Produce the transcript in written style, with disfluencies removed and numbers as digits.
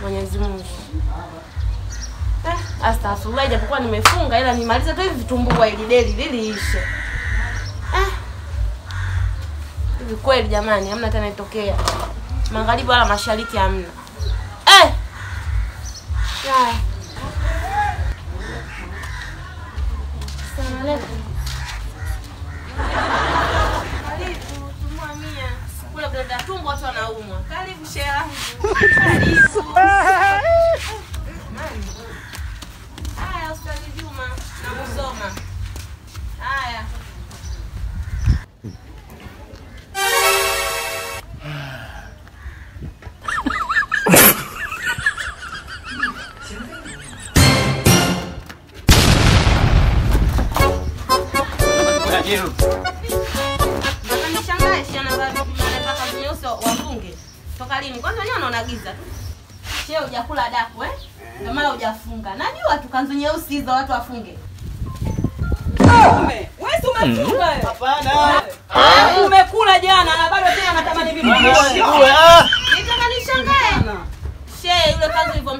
Mwenyezi Mungu. Astaghfirullah, japokuwa nimefunga ila nimalize tu hivi vitumbua ili deli liliishe. Hivi kweli jamani, hamna tena itokea. Magharibi wala mashariki hamna. Ya. Assalamu alaykum. Karibu, tumwamia. Kule brada tumbo watu wanaumwa. Karibu sheha. Karibu. Haya Ustadhi Juma, nakusoma. Haya. Nishangae shana babu anataka nyeusi wafunge. Toka lini? Kwanza wenyewe wanaona giza tu. Shehe hujakula daku ndio maana hujafunga. Najua tu kanzu nyeusi hizo watu wafunge. Wewe umefunga wewe? Hapana. Umekula jana na bado tena natamani vitu. Nitaka nishangae. Shehe yule kanzu hivyo